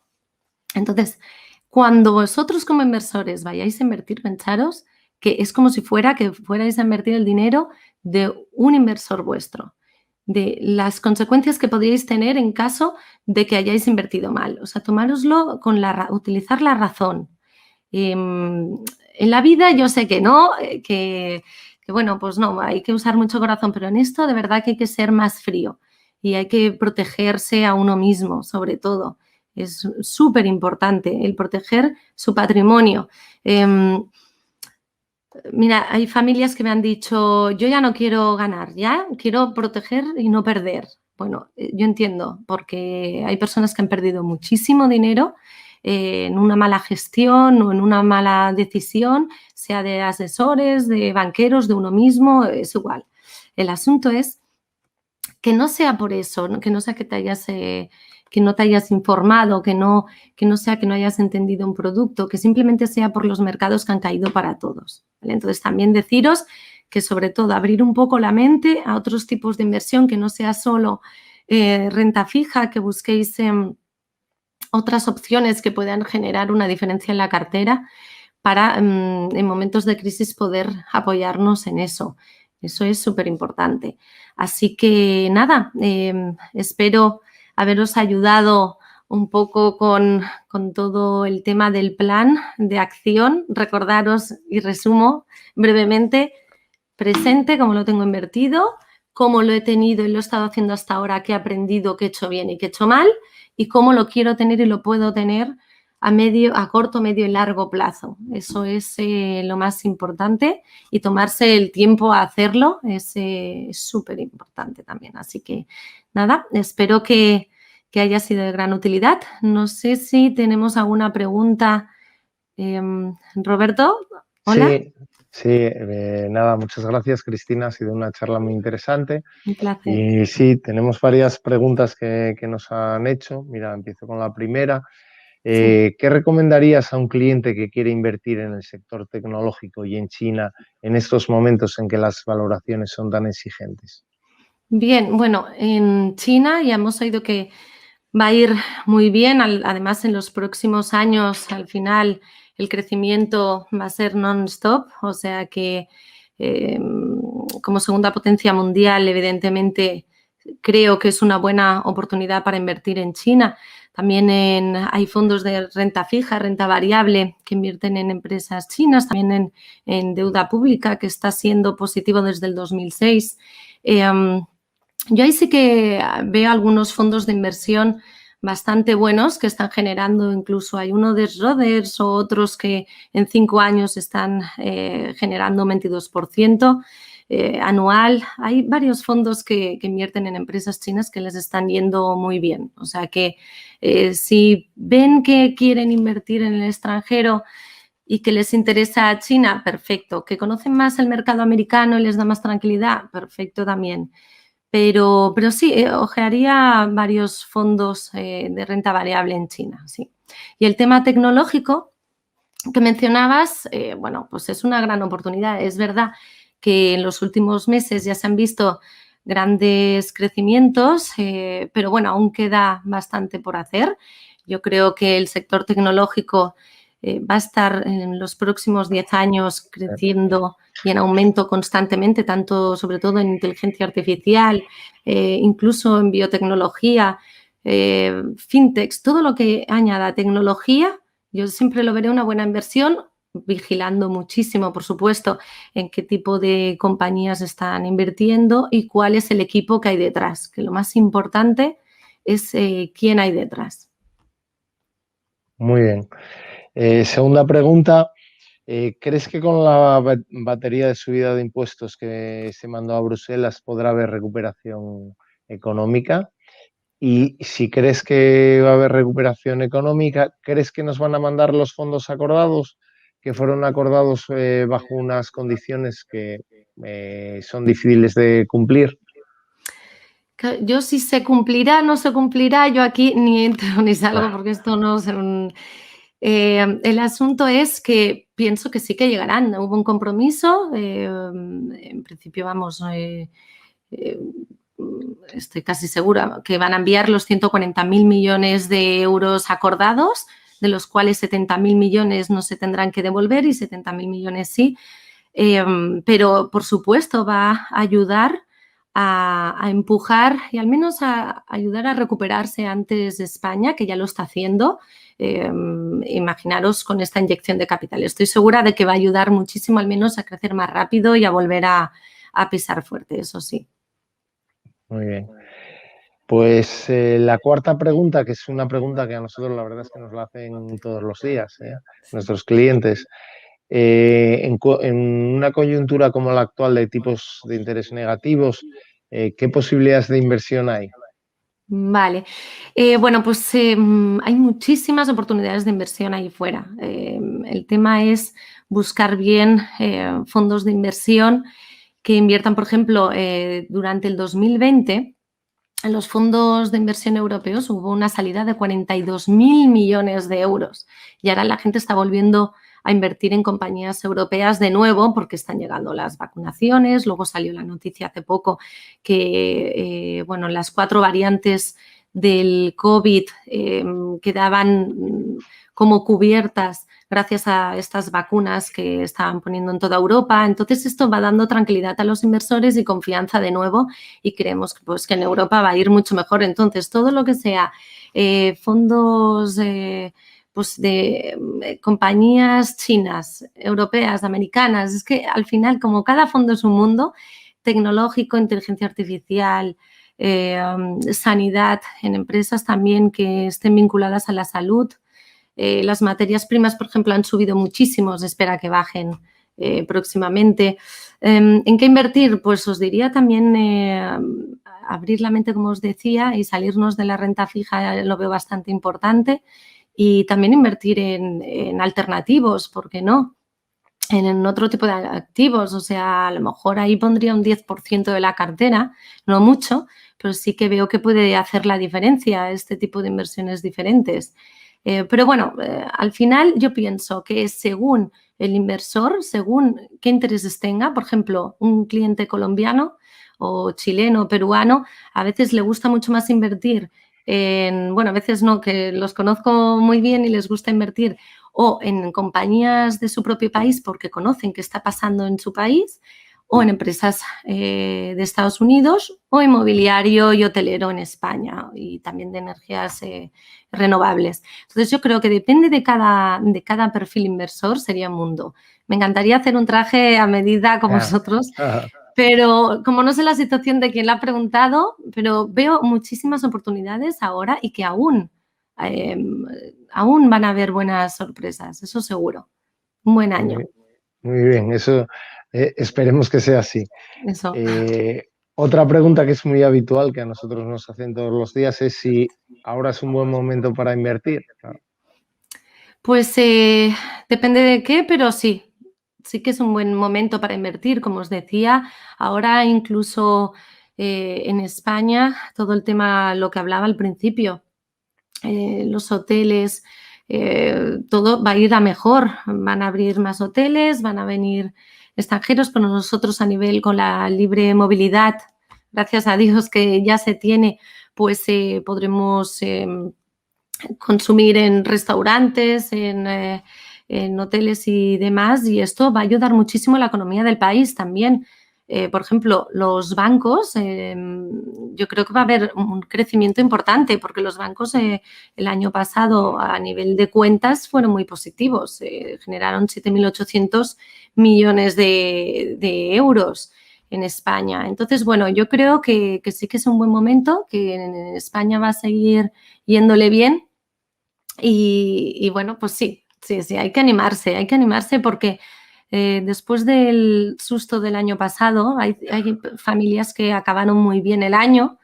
Entonces, cuando vosotros como inversores vayáis a invertir, pensaros que es como si fuerais a invertir el dinero de un inversor vuestro, de las consecuencias que podríais tener en caso de que hayáis invertido mal. O sea, tomároslo con utilizar la razón. En la vida yo sé que no, que bueno, pues no, hay que usar mucho corazón, pero en esto de verdad que hay que ser más frío y hay que protegerse a uno mismo, sobre todo. Es súper importante el proteger su patrimonio. Mira, hay familias que me han dicho, yo ya no quiero ganar, ya quiero proteger y no perder. Bueno, yo entiendo, porque hay personas que han perdido muchísimo dinero en una mala gestión o en una mala decisión, sea de asesores, de banqueros, de uno mismo, es igual. El asunto es que no sea por eso, ¿no? Que no sea que no te hayas informado, que no sea que no hayas entendido un producto, que simplemente sea por los mercados que han caído para todos, ¿vale? Entonces, también deciros que sobre todo abrir un poco la mente a otros tipos de inversión, que no sea solo renta fija, que busquéis otras opciones que puedan generar una diferencia en la cartera para en momentos de crisis poder apoyarnos en eso. Eso es súper importante. Así que nada, espero haberos ayudado un poco con todo el tema del plan de acción. Recordaros y resumo brevemente: presente, cómo lo tengo invertido, cómo lo he tenido y lo he estado haciendo hasta ahora, qué he aprendido, qué he hecho bien y qué he hecho mal, y cómo lo quiero tener y lo puedo tener a corto, medio y largo plazo. Eso es lo más importante, y tomarse el tiempo a hacerlo es súper importante también. Así que nada, espero que haya sido de gran utilidad. No sé si tenemos alguna pregunta. Roberto, hola. Sí, nada, muchas gracias, Cristina. Ha sido una charla muy interesante. Un placer. Y sí, tenemos varias preguntas que nos han hecho. Mira, empiezo con la primera. Sí. ¿Qué recomendarías a un cliente que quiere invertir en el sector tecnológico y en China en estos momentos en que las valoraciones son tan exigentes? Bien, bueno, en China ya hemos oído que va a ir muy bien. Además, en los próximos años, al final, el crecimiento va a ser non-stop. O sea que, como segunda potencia mundial, evidentemente, creo que es una buena oportunidad para invertir en China. También hay fondos de renta fija, renta variable, que invierten en empresas chinas, también en deuda pública, que está siendo positivo desde el 2006. Yo ahí sí que veo algunos fondos de inversión bastante buenos que están generando, incluso hay uno de Schroders o otros que en 5 años están generando un 22% anual. Hay varios fondos que invierten en empresas chinas que les están yendo muy bien. O sea que si ven que quieren invertir en el extranjero y que les interesa China, perfecto. Que conocen más el mercado americano y les da más tranquilidad, perfecto también. Pero sí, ojearía varios fondos de renta variable en China, sí. Y el tema tecnológico que mencionabas, bueno, pues es una gran oportunidad. Es verdad que en los últimos meses ya se han visto grandes crecimientos, pero bueno, aún queda bastante por hacer. Yo creo que el sector tecnológico va a estar en los próximos 10 años creciendo y en aumento constantemente, tanto sobre todo en inteligencia artificial, incluso en biotecnología, fintechs, todo lo que añada tecnología. Yo siempre lo veré una buena inversión, vigilando muchísimo, por supuesto, en qué tipo de compañías están invirtiendo y cuál es el equipo que hay detrás, que lo más importante es quién hay detrás. Muy bien. Segunda pregunta. ¿Crees que con la batería de subida de impuestos que se mandó a Bruselas podrá haber recuperación económica? Y si crees que va a haber recuperación económica, ¿crees que nos van a mandar los fondos acordados, que fueron acordados bajo unas condiciones que son difíciles de cumplir? Yo, si se cumplirá, no se cumplirá, yo aquí ni entro ni salgo, porque esto no es el asunto es que pienso que sí que llegarán. Hubo un compromiso, en principio, vamos, estoy casi segura que van a enviar los 140.000 millones de euros acordados, de los cuales 70.000 millones no se tendrán que devolver y 70.000 millones sí. Pero, por supuesto, va a ayudar a empujar y al menos a ayudar a recuperarse antes de España, que ya lo está haciendo. Imaginaros con esta inyección de capital. Estoy segura de que va a ayudar muchísimo, al menos a crecer más rápido y a volver a pisar fuerte, eso sí. Muy bien. Pues la cuarta pregunta, que es una pregunta que a nosotros la verdad es que nos la hacen todos los días, nuestros clientes. En una coyuntura como la actual de tipos de interés negativos, ¿qué posibilidades de inversión hay? Vale. Bueno, pues hay muchísimas oportunidades de inversión ahí fuera. El tema es buscar bien fondos de inversión que inviertan, por ejemplo, durante el 2020, en los fondos de inversión europeos hubo una salida de 42.000 millones de euros y ahora la gente está volviendo a invertir en compañías europeas de nuevo porque están llegando las vacunaciones. Luego salió la noticia hace poco que bueno, las 4 variantes del COVID quedaban como cubiertas gracias a estas vacunas que estaban poniendo en toda Europa. Entonces, esto va dando tranquilidad a los inversores y confianza de nuevo y creemos pues, que en Europa va a ir mucho mejor. Entonces, todo lo que sea fondos pues de compañías chinas, europeas, americanas, es que al final, como cada fondo es un mundo, tecnológico, inteligencia artificial, sanidad, en empresas también que estén vinculadas a la salud. Las materias primas, por ejemplo, han subido muchísimo, se espera que bajen próximamente. ¿En qué invertir? Pues os diría también abrir la mente, como os decía, y salirnos de la renta fija, lo veo bastante importante. Y también invertir en alternativos, ¿por qué no? En otro tipo de activos, o sea, a lo mejor ahí pondría un 10% de la cartera, no mucho, pero sí que veo que puede hacer la diferencia este tipo de inversiones diferentes. Pero bueno, al final yo pienso que según el inversor, según qué intereses tenga, por ejemplo, un cliente colombiano o chileno o peruano, a veces le gusta mucho más invertir bueno, a veces no, que los conozco muy bien y les gusta invertir o en compañías de su propio país porque conocen qué está pasando en su país, o en empresas de Estados Unidos, o inmobiliario y hotelero en España, y también de energías renovables. Entonces, yo creo que depende de cada perfil inversor, sería un mundo. Me encantaría hacer un traje a medida con vosotros, pero como no sé la situación de quien la ha preguntado, pero veo muchísimas oportunidades ahora y que aún van a haber buenas sorpresas, eso seguro. Un buen año. Muy bien, eso esperemos que sea así. Eso. Otra pregunta que es muy habitual, que a nosotros nos hacen todos los días, es si ahora es un buen momento para invertir. Claro. Pues depende de qué, pero sí. Sí que es un buen momento para invertir, como os decía. Ahora incluso en España, todo el tema, lo que hablaba al principio, los hoteles, todo va a ir a mejor. Van a abrir más hoteles, van a venir extranjeros, pero nosotros a nivel con la libre movilidad, gracias a Dios que ya se tiene, pues podremos consumir en restaurantes, en hoteles y demás, y esto va a ayudar muchísimo a la economía del país también. Por ejemplo, los bancos, yo creo que va a haber un crecimiento importante porque los bancos el año pasado a nivel de cuentas fueron muy positivos, generaron 7.800 millones de euros en España. Entonces, bueno, yo creo que sí que es un buen momento, que en España va a seguir yéndole bien y bueno, pues sí, hay que animarse porque después del susto del año pasado hay familias que acabaron muy bien el año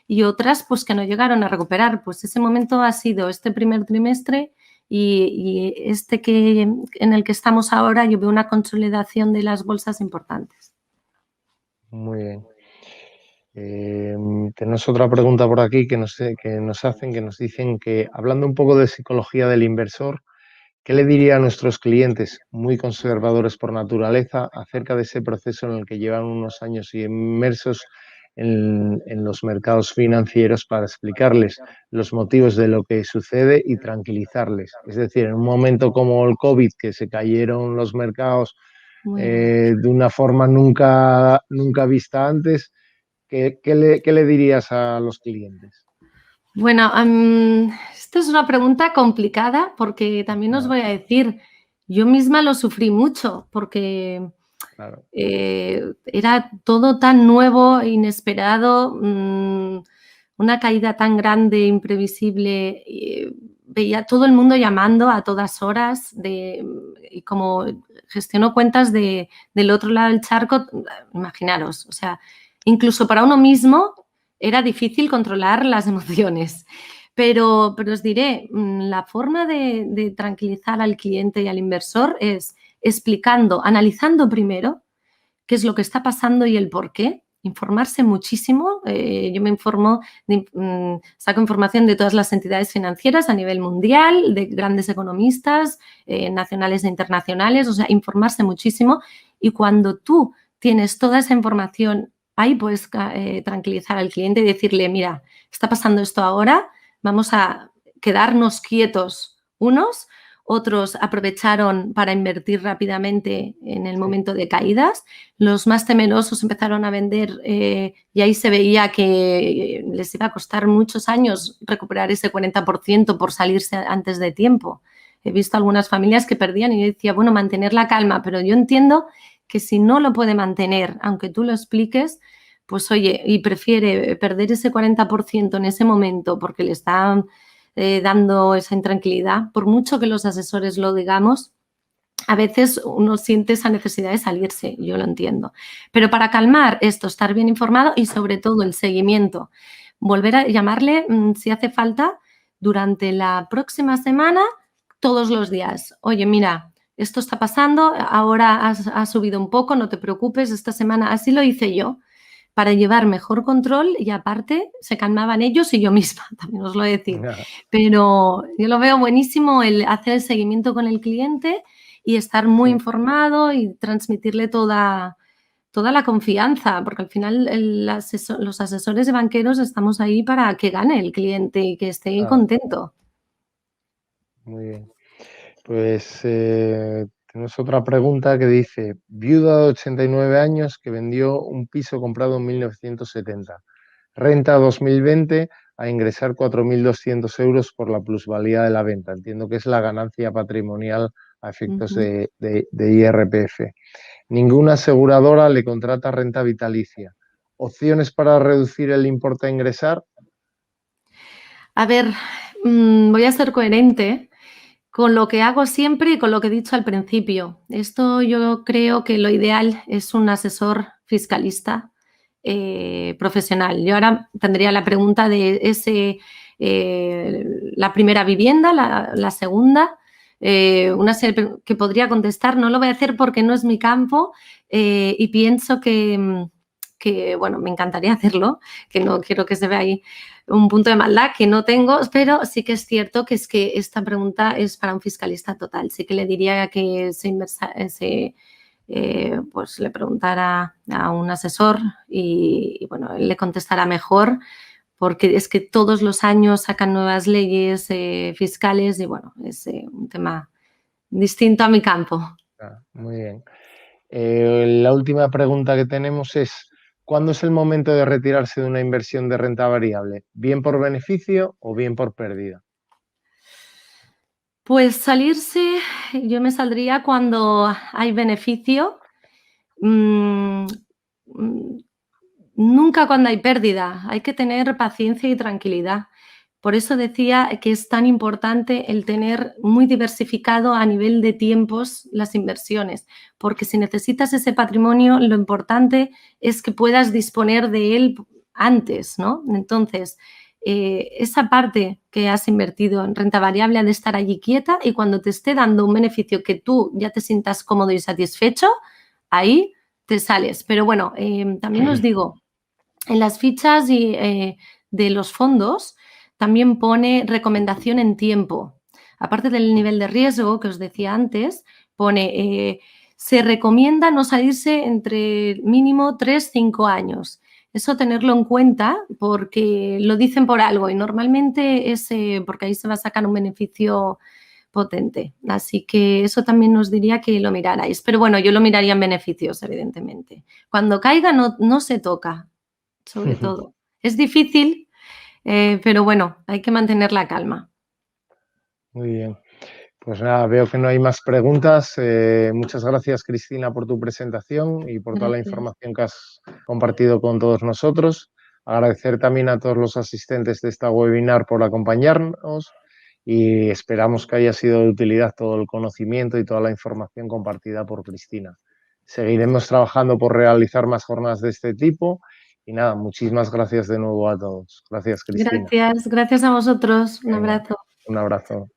y otras pues que no llegaron a recuperar. Pues ese momento ha sido este primer trimestre y este en el que estamos ahora, yo veo una consolidación de las bolsas importantes. Muy bien. Tenemos otra pregunta por aquí que nos hacen, que nos dicen que, hablando un poco de psicología del inversor, ¿qué le diría a nuestros clientes muy conservadores por naturaleza acerca de ese proceso en el que llevan unos años inmersos en los mercados financieros para explicarles los motivos de lo que sucede y tranquilizarles? Es decir, en un momento como el COVID, que se cayeron los mercados Muy bien. de una forma nunca vista antes, ¿qué le dirías a los clientes? Bueno, esta es una pregunta complicada porque también os Ah, voy a decir, yo misma lo sufrí mucho porque claro, era todo tan nuevo, inesperado, una caída tan grande, imprevisible. Veía a todo el mundo llamando a todas horas y como gestiono cuentas del otro lado del charco, imaginaros, o sea, incluso para uno mismo era difícil controlar las emociones. Pero os diré, la forma de tranquilizar al cliente y al inversor es explicando, analizando primero qué es lo que está pasando y el por qué, informarse muchísimo. Yo me informo, saco información de todas las entidades financieras a nivel mundial, de grandes economistas nacionales e internacionales, o sea, informarse muchísimo. Y cuando tú tienes toda esa información, ahí puedes tranquilizar al cliente y decirle, mira, está pasando esto ahora, vamos a quedarnos quietos unos, otros aprovecharon para invertir rápidamente en el momento de caídas, los más temerosos empezaron a vender y ahí se veía que les iba a costar muchos años recuperar ese 40% por salirse antes de tiempo. He visto algunas familias que perdían y yo decía, bueno, mantener la calma, pero yo entiendo que si no lo puede mantener, aunque tú lo expliques, pues oye, y prefiere perder ese 40% en ese momento porque le están dando esa intranquilidad, por mucho que los asesores lo digamos, a veces uno siente esa necesidad de salirse, yo lo entiendo. Pero para calmar esto, estar bien informado y sobre todo el seguimiento, volver a llamarle si hace falta durante la próxima semana, todos los días. Oye, mira, esto está pasando, ahora has subido un poco, no te preocupes, esta semana así lo hice yo para llevar mejor control y aparte se calmaban ellos y yo misma, también os lo he de decir. Pero yo lo veo buenísimo el hacer el seguimiento con el cliente y estar muy informado y transmitirle toda la confianza, porque al final los asesores de banqueros estamos ahí para que gane el cliente y que esté contento. Muy bien. Pues tenemos otra pregunta que dice, viuda de 89 años que vendió un piso comprado en 1970, renta 2020 a ingresar 4.200 euros por la plusvalía de la venta. Entiendo que es la ganancia patrimonial a efectos de IRPF. Ninguna aseguradora le contrata renta vitalicia. ¿Opciones para reducir el importe a ingresar? A ver, voy a ser coherente con lo que hago siempre y con lo que he dicho al principio. Esto yo creo que lo ideal es un asesor fiscalista profesional. Yo ahora tendría la pregunta de la primera vivienda, la segunda, una serie que podría contestar. No lo voy a hacer porque no es mi campo y pienso que, bueno, me encantaría hacerlo, que no quiero que se vea ahí un punto de maldad que no tengo, pero sí que es cierto que esta pregunta es para un fiscalista total. Sí que le diría que pues le preguntara a un asesor y bueno, él le contestará mejor porque es que todos los años sacan nuevas leyes fiscales y bueno, es un tema distinto a mi campo. Muy bien. La última pregunta que tenemos es, ¿cuándo es el momento de retirarse de una inversión de renta variable? ¿Bien por beneficio o bien por pérdida? Pues salirse, yo me saldría cuando hay beneficio, nunca cuando hay pérdida. Hay que tener paciencia y tranquilidad. Por eso decía que es tan importante el tener muy diversificado a nivel de tiempos las inversiones, porque si necesitas ese patrimonio, lo importante es que puedas disponer de él antes, ¿no? Entonces, esa parte que has invertido en renta variable ha de estar allí quieta y cuando te esté dando un beneficio que tú ya te sientas cómodo y satisfecho, ahí te sales. Pero bueno, también os digo, en las fichas de los fondos también pone recomendación en tiempo. Aparte del nivel de riesgo que os decía antes, pone se recomienda no salirse entre mínimo 3-5 años. Eso tenerlo en cuenta porque lo dicen por algo y normalmente es porque ahí se va a sacar un beneficio potente. Así que eso también nos diría que lo mirarais. Pero bueno, yo lo miraría en beneficios, evidentemente. Cuando caiga no se toca, sobre todo. Es difícil, pero bueno, hay que mantener la calma. Muy bien. Pues nada, veo que no hay más preguntas. Muchas gracias, Cristina, por tu presentación y por toda la Gracias. información que has compartido con todos nosotros. Agradecer también a todos los asistentes de esta webinar por acompañarnos y esperamos que haya sido de utilidad todo el conocimiento y toda la información compartida por Cristina. Seguiremos trabajando por realizar más jornadas de este tipo y nada, muchísimas gracias de nuevo a todos. Gracias, Cristina. Gracias a vosotros. Un Venga, abrazo. un abrazo.